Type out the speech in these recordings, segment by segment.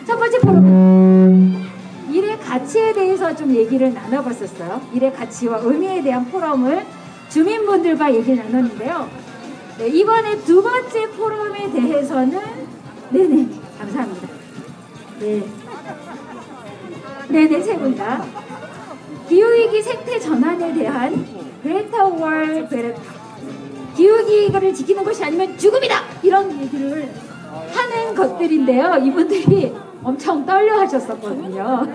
첫 번째 포럼, 일의 가치에 대해서 좀 얘기를 나눠봤었어요. 일의 가치와 의미에 대한 포럼을 주민분들과 얘기를 나눴는데요. 네, 이번에 두 번째 포럼에 대해서는 네네 감사합니다. 네, 네네 세 분 다 기후위기 생태 전환에 대한 그레타 월 기후위기를 지키는 것이 아니면 죽음이다 이런 얘기를 하는 것들인데요. 이분들이 엄청 떨려 하셨었거든요.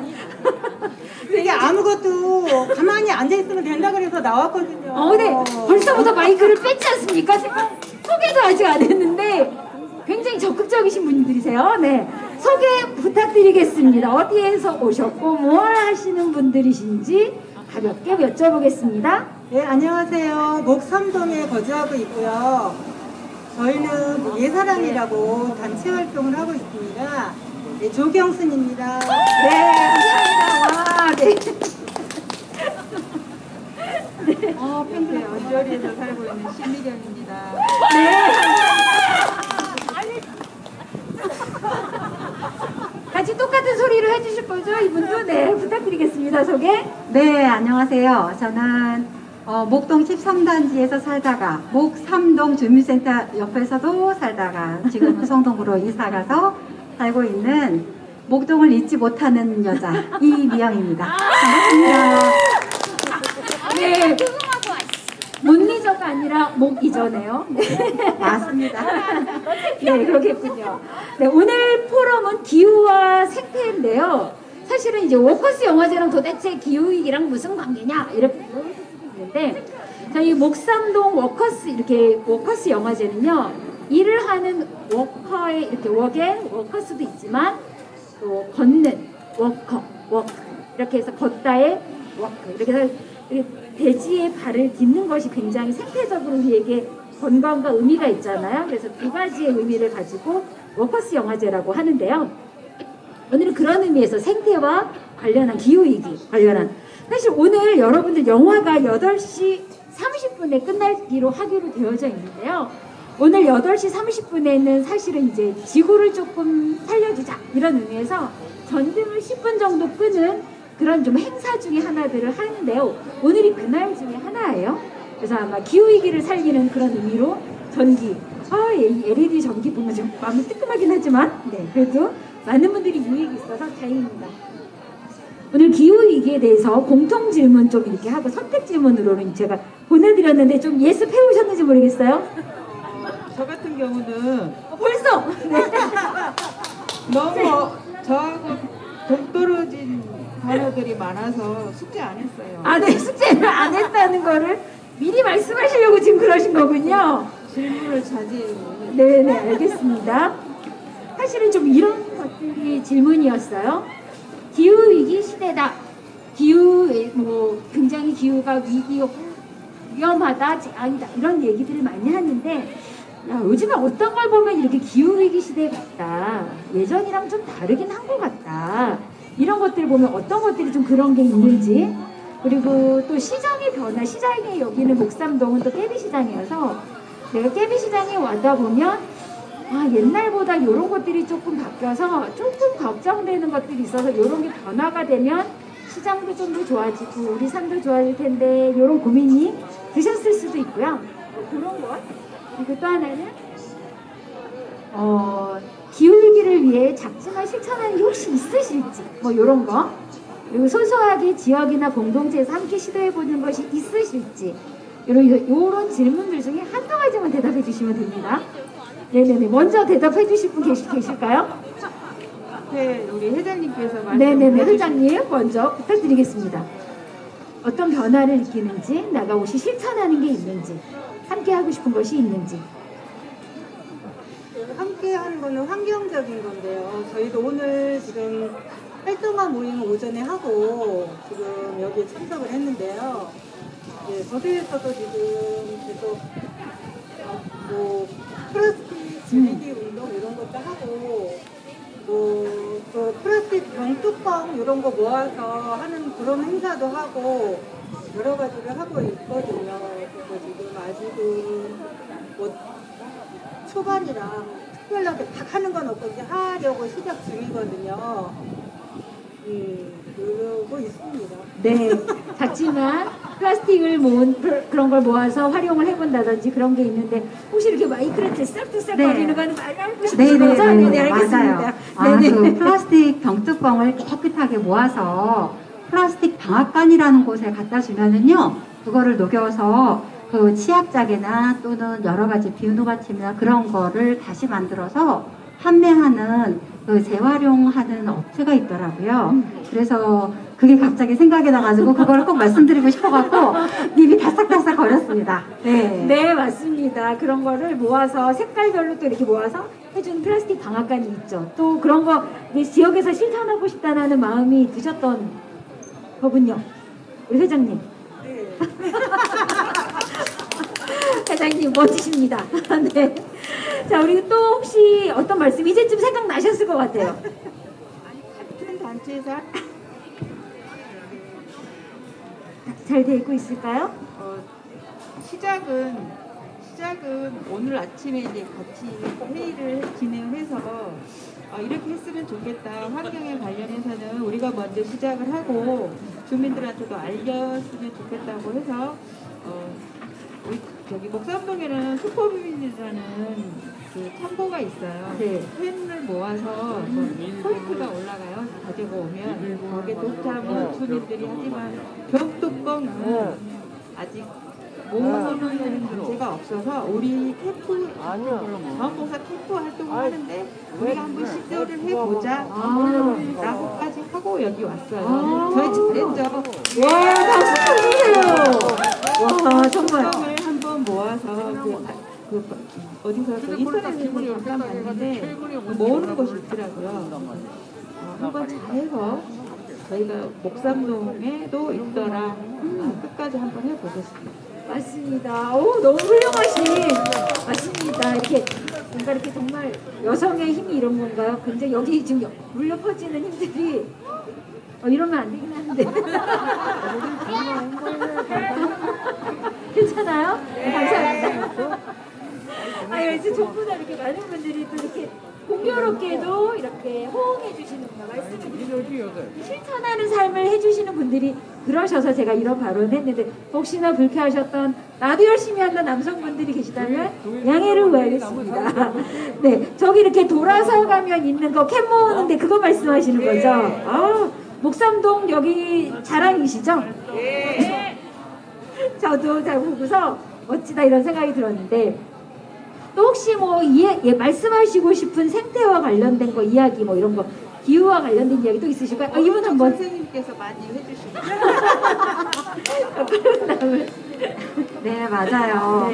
이게 아무것도 가만히 앉아있으면 된다 그래서 나왔거든요. 네. 벌써부터 마이크를 뺐지 않습니까? 소개도 아직 안 했는데 굉장히 적극적이신 분들이세요. 네. 소개 부탁드리겠습니다. 어디에서 오셨고 뭘 하시는 분들이신지 가볍게 여쭤보겠습니다. 네, 안녕하세요. 목삼동에 거주하고 있고요. 저희는 예사랑이라고 단체 활동을 하고 있습니다. 네, 조경순입니다. 네, 감사합니다. 와, 네. 평소에 언저리에서 살고 있는 신미경입니다. 네. 같이 똑같은 소리를 해주실 거죠? 이분도? 네, 부탁드리겠습니다. 소개. 네, 안녕하세요. 저는 목동 13단지에서 살다가 목삼동 주민센터 옆에서도 살다가 지금은 성동구로 이사가서 살고 있는 목동을 잊지 못하는 여자 이미영입니다. 반갑습니다. 네. 못 잊어가 아니라 목 잊어네요. 네. 맞습니다. 네, 그러겠군요. 네, 오늘 포럼은 기후와 생태인데요. 사실은 이제 워커스 영화제랑 도대체 기후위기랑 무슨 관계냐 이렇게 물어볼 수도 있는데, 저희 목삼동 워커스 이렇게 워커스 영화제는요, 일을 하는 워커의 이렇게 워게 워커스도 있지만 또 걷는 워커 이렇게 해서 걷다의 워크 이렇게 해서 대지에 발을 딛는 것이 굉장히 생태적으로 우리에게 건강과 의미가 있잖아요. 그래서 두 가지의 의미를 가지고 워커스 영화제라고 하는데요. 오늘은 그런 의미에서 생태와 관련한 기후위기 관련한, 사실 오늘 여러분들 영화가 8시 30분에 끝나기로 하기로 되어져 있는데요. 오늘 8시 30분에는 사실은 이제 지구를 조금 살려주자 이런 의미에서 전등을 10분 정도 끄는 그런 좀 행사 중에 하나들을 하는데요. 오늘이 그날 중에 하나예요. 그래서 아마 기후위기를 살리는 그런 의미로 전기, LED 전기 보면 좀 마음이 뜨끔하긴 하지만 네, 그래도 많은 분들이 유익이 있어서 다행입니다. 오늘 기후위기에 대해서 공통 질문 좀 이렇게 하고 선택 질문으로는 제가 보내드렸는데 좀 예습해 오셨는지 모르겠어요. 저 같은 경우는 벌써! 네. 너무 저하고 동떨어진 단어들이 많아서 숙제 안 했어요. 네, 숙제를 안 했다는 거를 미리 말씀하시려고 지금 그러신 거군요. 질문을 자제해요. 네네, 알겠습니다. 사실은 좀 이런 것들이 질문이었어요. 기후위기 시대다. 굉장히 기후가 위험하다, 재앙이다. 이런 얘기들을 많이 하는데, 요즘에 어떤 걸 보면 이렇게 기후위기 시대 같다. 예전이랑 좀 다르긴 한 것 같다. 이런 것들을 보면 어떤 것들이 좀 그런 게 있는지, 그리고 또 시장의 변화, 시장에 여기는 목삼동은 또 깨비시장이어서 내가 깨비시장에 와다 보면 옛날보다 이런 것들이 조금 바뀌어서 조금 걱정되는 것들이 있어서 이런 게 변화가 되면 시장도 좀 더 좋아지고 우리 삶도 좋아질 텐데 이런 고민이 드셨을 수도 있고요. 그런 것. 그리고 또 하나는 기후위기를 위해 작지만 실천하는 게 혹시 있으실지 이런 거, 그리고 소소하게 지역이나 공동체에서 함께 시도해보는 것이 있으실지 이런 질문들 중에 한두 가지만 대답해 주시면 됩니다. 네네네. 먼저 대답해 주실 분 계실까요? 네, 우리 회장님께서 네네네. 회장님 먼저 부탁드리겠습니다. 어떤 변화를 느끼는지, 나가오시 실천하는 게 있는지, 함께 하고 싶은 것이 있는지. 함께 하는 거는 환경적인 건데요. 저희도 오늘 지금 활동가 모임을 오전에 하고 지금 여기에 참석을 했는데요. 네, 저도에서도 지금 계속 플라스틱 줄이기 운동 이런 것도 하고 또 플라스틱 병뚜껑 이런 거 모아서 하는 그런 행사도 하고 여러 가지를 하고 있거든요. 그래서 지금 아직은 초반이라 특별하게 딱 하는 건 없고 이제 하려고 시작 중이거든요. 그러고 있습니다. 네, 작지만 플라스틱을 모은 그런 걸 모아서 활용을 해본다든지 그런 게 있는데 혹시 이렇게 마이크로트 싹둑싹 네. 거리는 거는 말고 싶으신 거죠? 네네네, 네, 알겠습니다. 맞아요. 아, 네네. 그 플라스틱 병뚜껑을 깨끗하게 모아서 플라스틱 방앗간이라는 곳에 갖다 주면은요, 그거를 녹여서 그 치약작이나 또는 여러 가지 비누 받침이나 그런 거를 다시 만들어서 판매하는 그 재활용하는 업체가 있더라고요. 그래서 그게 갑자기 생각이 나가지고 그걸 꼭 말씀드리고 싶어갖고 입이 다싹다싹 거렸습니다. 네. 네, 맞습니다. 그런 거를 모아서 색깔별로 또 이렇게 모아서 해주는 플라스틱 방앗간이 있죠. 또 그런 거 이제 지역에서 실천하고 싶다는 마음이 드셨던 거군요. 우리 회장님. 네. 회장님 멋지십니다. 네. 자, 우리 또 혹시 어떤 말씀 이제쯤 생각나셨을 것 같아요. 같은 단체에서 잘 되고 있을까요? 시작은 오늘 아침에 이제 같이 회의를 진행해서 이렇게 했으면 좋겠다. 환경에 관련해서는 우리가 먼저 시작을 하고 주민들한테도 알렸으면 좋겠다고 해서 우리 저기 목삼동에는 슈퍼비밀이라는 그 창고가 있어요. 네. 펜을 모아서 포인트가 올라가요. 가지고 오면 거기에 독자물 주민들이 하지만 병뚜껑은 아직 모으는 문제가 없어서 우리 캠프 자원봉사 캠프 활동을 하는데 우리가 한번 시도를 해보자 라고까지 하고 여기 왔어요. 저희 잘했죠. 와, 박수 쳐주세요. 와, 정말. 을 한번 모아서 어디서 그 인터넷에서 잠깐 봤는데 모으는 곳이 있더라고요. 한번 잘해서 저희가 목삼동에도 있더라. 끝까지 한번 해보겠습니다. 맞습니다. 오, 너무 맞습니다. 이렇게 뭔가 이렇게 정말 여성의 힘이 이런 건가요? 굉장히 여기 지금 물려 퍼지는 힘들이 이러면 안 되긴 한데. 괜찮아요? 네, 감사합니다. 그래서 전부 다 이렇게 많은 분들이 또 이렇게 공교롭게도 이렇게 호응해 주시는구나 말씀을 주시는 실천하는 삶을 해주시는 분들이 그러셔서 제가 이런 발언을 했는데 혹시나 불쾌하셨던 나도 열심히 한다 남성분들이 계시다면 양해를 구하겠습니다. 네, 저기 이렇게 돌아서 가면 있는 거 캠 모으는데 그거 말씀하시는 거죠? 아, 목삼동 여기 자랑이시죠? 네. 저도 잘 보고서 멋지다 이런 생각이 들었는데 또 혹시 뭐 말씀하시고 싶은 생태와 관련된 거 이야기 뭐 이런 거 기후와 관련된 이야기 또 있으실까요? 이분 한번 선생님께서 많이 해주시고 네, 맞아요.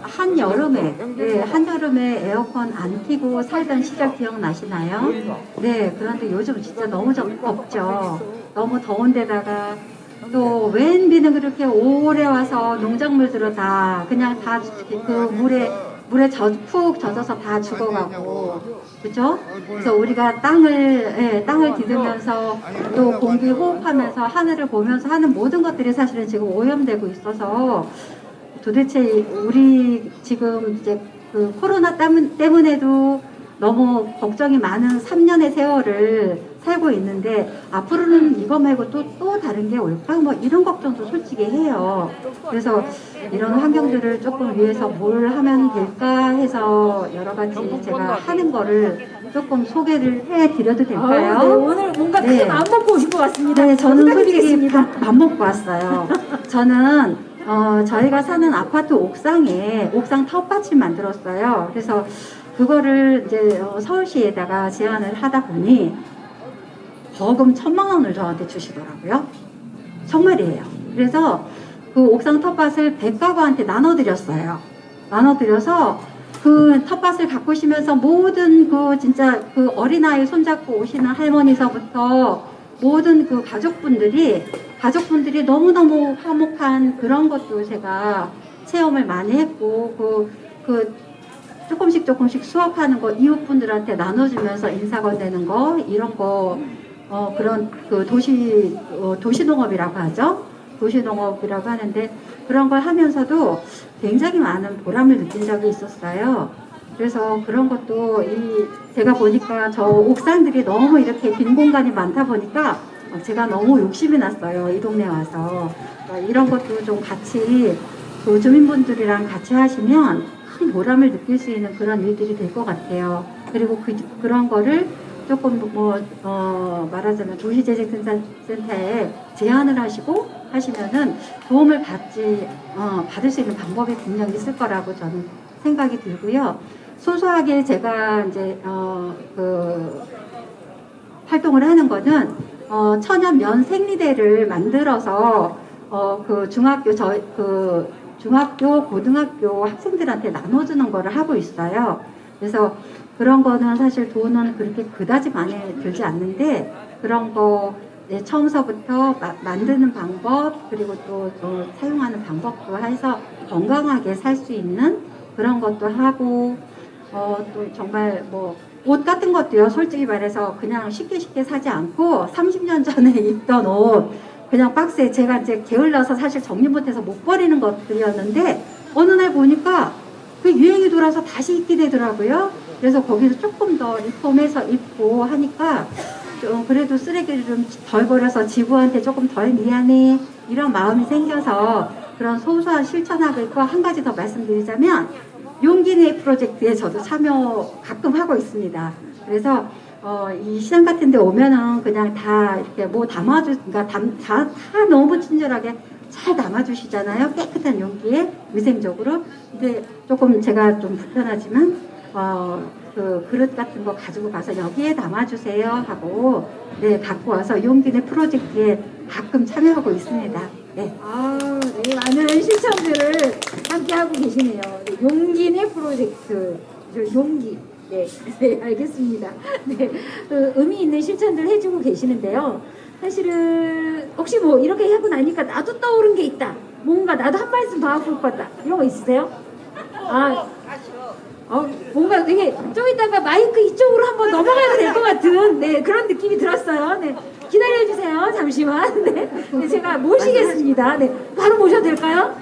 한여름에 에어컨 안 켜고 살던 시절 기억나시나요? 네, 그런데 요즘 진짜 너무 덥죠. 너무 더운 데다가 또 웬 비는 그렇게 오래 와서 농작물들은 다 그냥 다 그 물에 푹 젖어서 다 죽어가고, 그죠? 그래서 우리가 땅을 디디면서 또 공기 호흡하면서 하늘을 보면서 하는 모든 것들이 사실은 지금 오염되고 있어서 도대체 우리 지금 이제 그 코로나 때문에도 너무 걱정이 많은 3년의 세월을 살고 있는데 앞으로는 이거 말고 또 다른 게 올까? 뭐 이런 걱정도 솔직히 해요. 그래서 이런 환경들을 조금 위해서 뭘 하면 될까 해서 여러 가지 제가 하는 거를 조금 소개를 해드려도 될까요? 네, 오늘 뭔가 큰 마음 먹고 오신 것 같습니다. 네, 저는 솔직히 부탁드리겠습니다. 밥 먹고 왔어요. 저는 저희가 사는 아파트 옥상에 옥상 텃밭을 만들었어요. 그래서 그거를 이제 서울시에다가 제안을 하다 보니 거금 1,000만 원을 저한테 주시더라고요. 정말이에요. 그래서 그 옥상 텃밭을 100가구한테 나눠드렸어요. 나눠드려서 그 텃밭을 가꾸시면서 모든 그 진짜 그 어린아이 손잡고 오시는 할머니서부터 모든 그 가족분들이 너무너무 화목한 그런 것도 제가 체험을 많이 했고 조금씩 수확하는 거 이웃분들한테 나눠주면서 인사 건네는 거 이런 거 그런 그 도시농업이라고 하죠. 도시농업이라고 하는데 그런 걸 하면서도 굉장히 많은 보람을 느낀 적이 있었어요. 그래서 그런 것도 제가 보니까 저 옥상들이 너무 이렇게 빈 공간이 많다 보니까 제가 너무 욕심이 났어요. 이 동네 와서. 이런 것도 좀 같이 그 주민분들이랑 같이 하시면 큰 보람을 느낄 수 있는 그런 일들이 될 것 같아요. 그리고 그런 거를 조금 말하자면 도시재생센터에 제안을 하시면은 도움을 받을 수 있는 방법이 분명히 있을 거라고 저는 생각이 들고요. 소소하게 제가 이제 활동을 하는 거는 천연 면 생리대를 만들어서 중학교, 고등학교 학생들한테 나눠주는 거를 하고 있어요. 그래서 그런 거는 사실 돈은 그렇게 그다지 많이 들지 않는데 그런 거 처음서부터 만드는 방법 그리고 또 사용하는 방법도 해서 건강하게 살 수 있는 그런 것도 하고 또 정말 옷 같은 것도요. 솔직히 말해서 그냥 쉽게 사지 않고 30년 전에 입던 옷 그냥 박스에 제가 이제 게을러서 사실 정리 못해서 못 버리는 것들이었는데 어느 날 보니까 그 유행이 돌아서 다시 입게 되더라고요. 그래서 거기서 조금 더 리폼해서 입고 하니까 좀 그래도 쓰레기를 좀 덜 버려서 지구한테 조금 덜 미안해 이런 마음이 생겨서 그런 소소한 실천하고 있고 한 가지 더 말씀드리자면 용기내 프로젝트에 저도 참여 가끔 하고 있습니다. 그래서 이 시장 같은 데 오면은 그냥 다 이렇게 그러니까 다 너무 친절하게 잘 담아주시잖아요. 깨끗한 용기에 위생적으로. 근데 조금 제가 좀 불편하지만 그 그릇 같은 거 가지고 가서 여기에 담아주세요 하고 갖고 와서 용기내 프로젝트에 가끔 참여하고 있습니다. 네. 네, 많은 실천들을 함께 하고 계시네요. 네, 용기내 프로젝트, 용기. 네, 알겠습니다. 네, 의미 있는 실천들 해주고 계시는데요. 사실은 혹시 이렇게 하고 나니까 나도 떠오른 게 있다. 뭔가 나도 한 말씀 더 하고 싶었다. 이런 거 있으세요? 뭔가 되게 좀 이따가 마이크 이쪽으로 한번 넘어가도 될 것 같은 그런 느낌이 들었어요. 네, 기다려주세요. 잠시만. 네, 제가 모시겠습니다. 네, 바로 모셔도 될까요?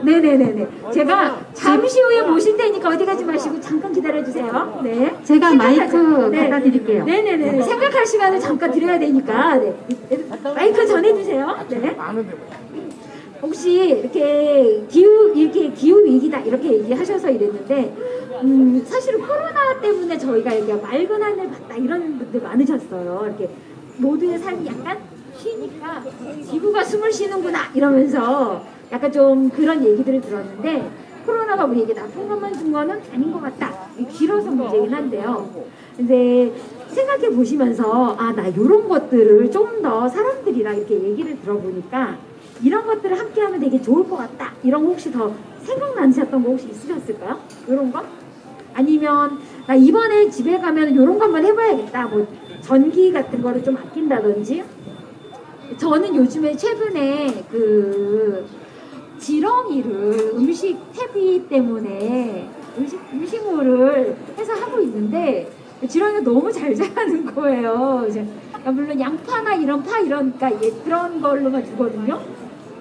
네네네네. 제가 잠시 후에 모실 테니까 어디 가지 마시고 잠깐 기다려주세요. 네. 제가 마이크 갖다 드릴게요. 네네네. 생각할 시간을 잠깐 드려야 되니까. 네. 마이크 전해주세요. 네. 혹시 이렇게 기후 위기다 이렇게 얘기하셔서 이랬는데 사실은 코로나 때문에 저희가 이렇게 맑은 하늘 봤다 이런 분들 많으셨어요. 이렇게 모두의 삶이 약간 쉬니까 지구가 숨을 쉬는구나 이러면서 약간 좀 그런 얘기들을 들었는데 코로나가 우리에게 나쁜 것만 준 거는 아닌 것 같다. 길어서 문제긴 한데요. 근데 생각해 보시면서 나 이런 것들을 좀 더 사람들이랑 이렇게 얘기를 들어보니까 이런 것들을 함께 하면 되게 좋을 것 같다. 이런 거 혹시 더 생각나셨던 거 혹시 있으셨을까요? 이런 거? 아니면 나 이번에 집에 가면 이런 거 한번 해봐야겠다. 전기 같은 거를 좀 아낀다든지. 저는 요즘에 최근에 지렁이를 음식 퇴비 때문에 음식물을 해서 하고 있는데 지렁이가 너무 잘 자라는 거예요. 물론 양파나 이런 그러니까 그런 걸로만 주거든요.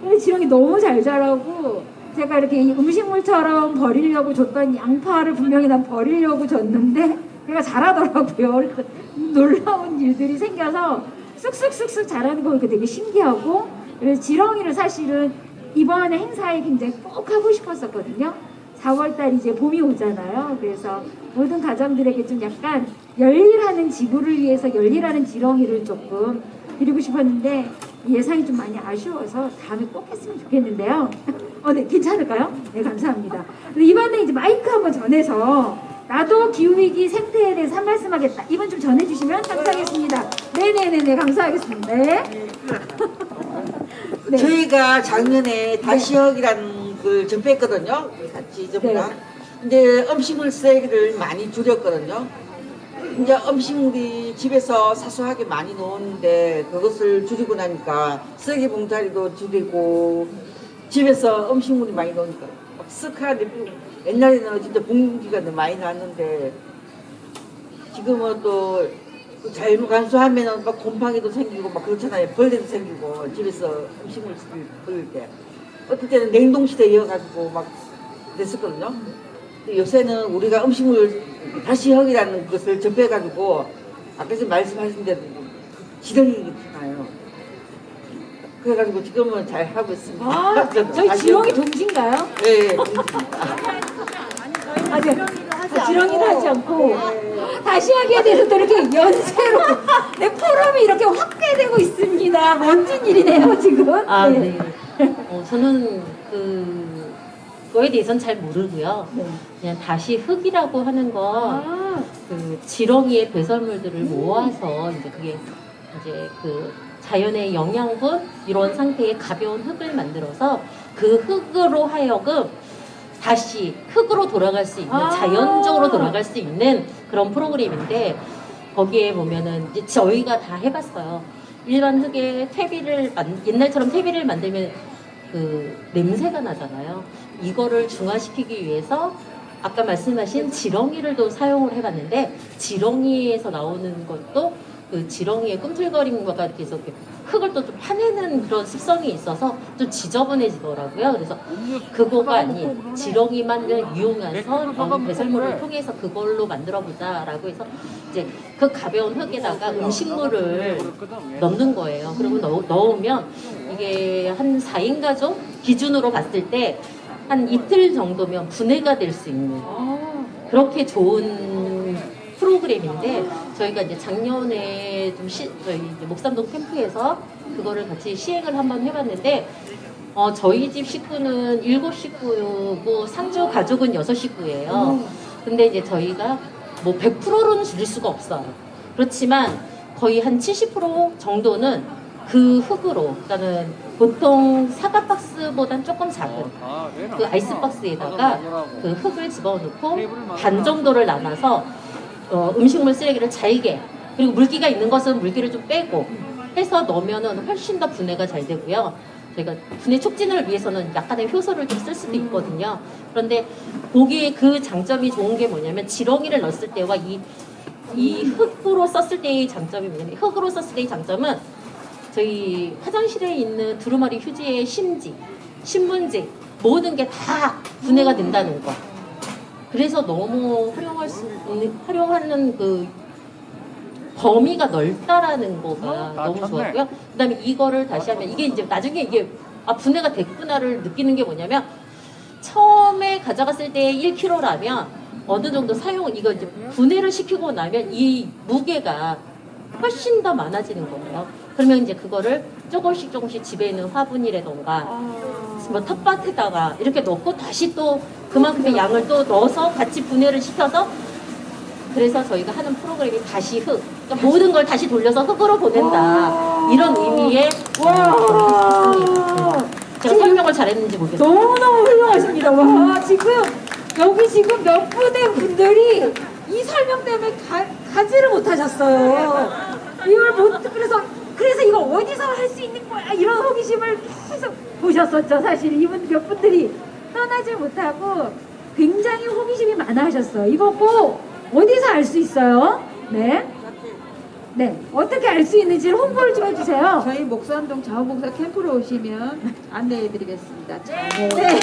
근데 지렁이 너무 잘 자라고 제가 이렇게 음식물처럼 버리려고 줬던 양파를 분명히 난 버리려고 줬는데 걔가 자라더라고요. 그래서 놀라운 일들이 생겨서 쑥쑥쑥쑥 자라는 거 보니까 되게 신기하고 그래서 지렁이를 사실은 이번에 행사에 굉장히 꼭 하고 싶었었거든요. 4월달 이제 봄이 오잖아요. 그래서 모든 가정들에게 좀 약간 열일하는 지구를 위해서 열일하는 지렁이를 조금 드리고 싶었는데 예상이 좀 많이 아쉬워서 다음에 꼭 했으면 좋겠는데요. 네, 괜찮을까요? 네, 감사합니다. 이번에 이제 마이크 한번 전해서 나도 기후위기 생태에 대해서 한 말씀 하겠다. 이번 좀 전해주시면 감사하겠습니다. 네네네네, 감사하겠습니다. 네. 네. 저희가 작년에 다시역이라는 걸 접했거든요. 같이 전부 다. 근데 음식물 쓰레기를 많이 줄였거든요. 이제 음식물이 집에서 사소하게 많이 놓는데 그것을 줄이고 나니까 쓰레기 봉다리도 줄이고 집에서 음식물이 많이 놓으니까 막 쓱하게 옛날에는 진짜 봉지가 너무 많이 나왔는데 지금은 또 잘못 간수하면은 막 곰팡이도 생기고 막 그렇잖아요. 벌레도 생기고 집에서 음식물 버릴 때 어떨 때는 냉동실에 이어가지고 막 그랬었거든요. 요새는 우리가 음식물 다시형이라는 것을 접해가지고 아까 전에 말씀하신 대로 지렁이잖아요. 그래가지고 지금은 잘 하고 있습니다. 아, 저희 지렁이 동지인가요? 네. 아, 네. 지렁이는 하지 않고 다시 하기에 대해서 또 이렇게 연세로 내 포럼이 이렇게 확대되고 있습니다. 멋진 일이네요 지금. 아, 네. 저는 그거에 대해서는 잘 모르고요. 네. 그냥 다시 흙이라고 하는 건 아, 그 지렁이의 배설물들을 모아서 이제 그게 이제 그 자연의 영양분 이런 상태의 가벼운 흙을 만들어서 그 흙으로 하여금 다시 흙으로 돌아갈 수 있는 자연적으로 돌아갈 수 있는 그런 프로그램인데 거기에 보면은 이제 저희가 다 해봤어요. 일반 흙에 옛날처럼 퇴비를 만들면 그 냄새가 나잖아요. 이거를 중화시키기 위해서 아까 말씀하신 지렁이를 또 사용을 해봤는데 지렁이에서 나오는 것도 그 지렁이의 꿈틀거림과 이렇게 해서 흙을 또 좀 파내는 그런 습성이 있어서 좀 지저분해지더라고요. 그래서 그거가 아닌 지렁이만을 이용해서 배설물을 통해서 그걸로 만들어보자라고 해서 이제 그 가벼운 흙에다가 음식물을 넣는 거예요. 그리고 넣으면 이게 한 4인 가족 기준으로 봤을 때 한 이틀 정도면 분해가 될 수 있는 그렇게 좋은 프로그램인데 저희가 이제 작년에 좀 저희 이제 목삼동 캠프에서 그거를 같이 시행을 한번 해봤는데 저희 집 식구는 7식구고 상주 가족은 6식구예요. 근데 이제 저희가 뭐 100%로는 줄일 수가 없어요. 그렇지만 거의 한 70% 정도는 그 흙으로, 그러니까는 보통 사과 박스보단 조금 작은 그 아이스 박스에다가 그 흙을 집어넣고 반 정도를 나눠서 음식물 쓰레기를 잘게, 그리고 물기가 있는 것은 물기를 좀 빼고 해서 넣으면은 훨씬 더 분해가 잘 되고요. 저희가 분해 촉진을 위해서는 약간의 효소를 좀 쓸 수도 있거든요. 그런데 거기에 그 장점이 좋은 게 뭐냐면 지렁이를 넣었을 때와 이 흙으로 썼을 때의 장점이 뭐냐면 흙으로 썼을 때의 장점은 저희 화장실에 있는 두루마리 휴지의 심지, 신문지 모든 게 다 분해가 된다는 거. 그래서 너무 활용하는 그 범위가 넓다라는 거가 너무 좋았고요. 그다음에 이거를 다시 하면 이게 이제 나중에 이게 분해가 됐구나를 느끼는 게 뭐냐면 처음에 가져갔을 때 1kg라면 어느 정도 이거 이제 분해를 시키고 나면 이 무게가 훨씬 더 많아지는 거예요. 그러면 이제 그거를 조금씩 집에 있는 화분이라던가 뭐 텃밭에다가 이렇게 넣고 다시 또 그만큼의 양을 또 넣어서 같이 분해를 시켜서 그래서 저희가 하는 프로그램이 다시 흙, 그러니까 모든 걸 다시 돌려서 흙으로 보낸다 이런 의미의 제가 설명을 잘했는지 모르겠어요. 너무너무 훌륭하십니다. 와, 지금 여기 지금 몇 분의 분들이 이 설명 때문에 가지를 못하셨어요. 이걸 그래서 이거 어디서 할 수 있는 거야 이런 호기심을 계속 보셨었죠. 사실 이분 몇 분들이 떠나질 못하고 굉장히 호기심이 많아 하셨어요. 이거 꼭 어디서 알 수 있어요? 네. 어떻게 알 수 있는지 홍보를 좀 해주세요. 저희 목산동 자원봉사 캠프로 오시면 안내해드리겠습니다. 네.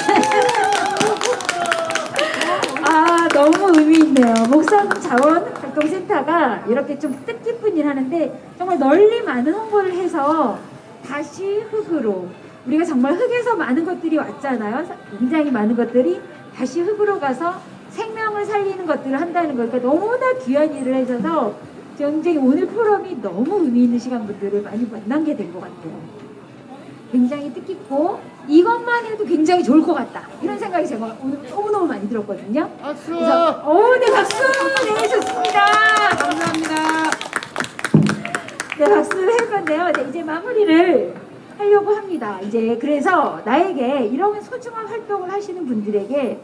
아, 너무 의미 있네요. 목삼동 자원활동센터가 이렇게 좀 뜻깊은 일 하는데 정말 널리 많은 홍보를 해서 다시 흙으로, 우리가 정말 흙에서 많은 것들이 왔잖아요. 굉장히 많은 것들이 다시 흙으로 가서 생명을 살리는 것들을 한다는 거니까 너무나 귀한 일을 해줘서 굉장히 오늘 포럼이 너무 의미 있는 시간분들을 많이 만난 게 된 것 같아요. 굉장히 뜻깊고 이것만 해도 굉장히 좋을 것 같다 이런 생각이 제가 오늘 너무너무 많이 들었거든요. 박수! 그래서 네, 박수! 네, 좋습니다. 감사합니다. 네, 박수를 할 건데요. 네, 이제 마무리를 하려고 합니다. 이제 그래서 나에게 이런 소중한 활동을 하시는 분들에게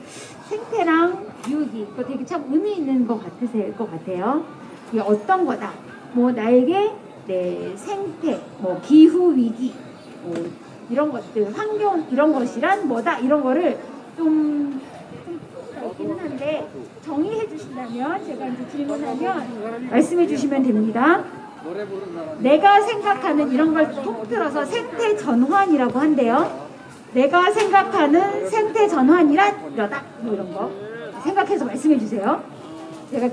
생태랑 기후기, 그거 되게 참 의미 있는 것 같아요. 이게 어떤 거다. 뭐 나에게 내 생태, 뭐 기후 위기, 뭐 이런 것들, 환경 이런 것이란 뭐다 이런 거를 좀 있기는 한데 정의해 주신다면 제가 이제 질문하면 말씀해 주시면 됩니다. 내가 생각하는 이런 걸 통틀어서 생태 전환이라고 한대요. 내가 생각하는 생태 전환이란 이러다 뭐 이런 거 생각해서 말씀해 주세요. 제가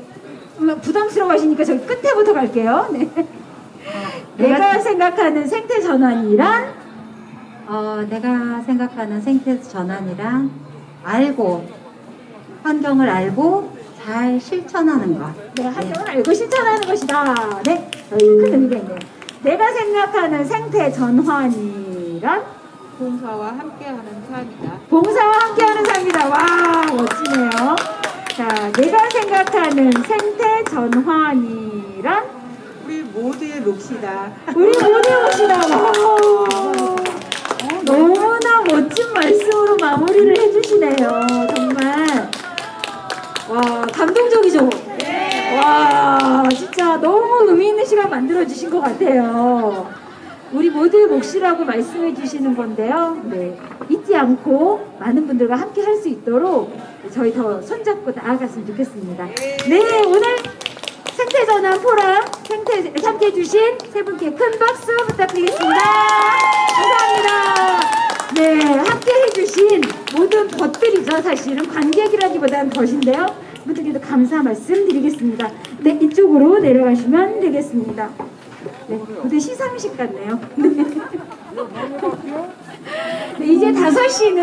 부담스러워하시니까 저기 끝에부터 갈게요. 네. 내가 생각하는 생태 전환이란 내가 생각하는 생태 전환이란 알고 환경을 알고 잘 실천하는 것. 내가 환경을 알고 실천하는 것이다. 네, 큰 의미가 있네요. 내가 생각하는 생태 전환이란 봉사와 함께하는 삶이다. 봉사와 함께하는 삶이다. 와, 멋지네요. 자, 내가 생각하는 생태 전환이란 우리 모두의 몫이다. 우리 모두의 몫이다. 와, 너무나 멋진 말씀으로 마무리를 해주시네요. 정말 와, 감동적이죠. 와, 진짜 너무 의미 있는 시간 만들어 주신 것 같아요. 우리 모두의 몫이라고 말씀해 주시는 건데요. 네, 잊지 않고 많은 분들과 함께 할 수 있도록 저희 더 손잡고 나아갔으면 좋겠습니다. 네, 오늘 생태전환 포럼 함께 해주신 세 분께 큰 박수 부탁드리겠습니다. 감사합니다. 네, 함께 해주신 모든 것들이죠. 사실은 관객이라기보다는 것인데요. 모두에게도 감사 말씀드리겠습니다. 네, 이쪽으로 내려가시면 되겠습니다. 네, 무대 시상식 같네요. 네, 이제 5시는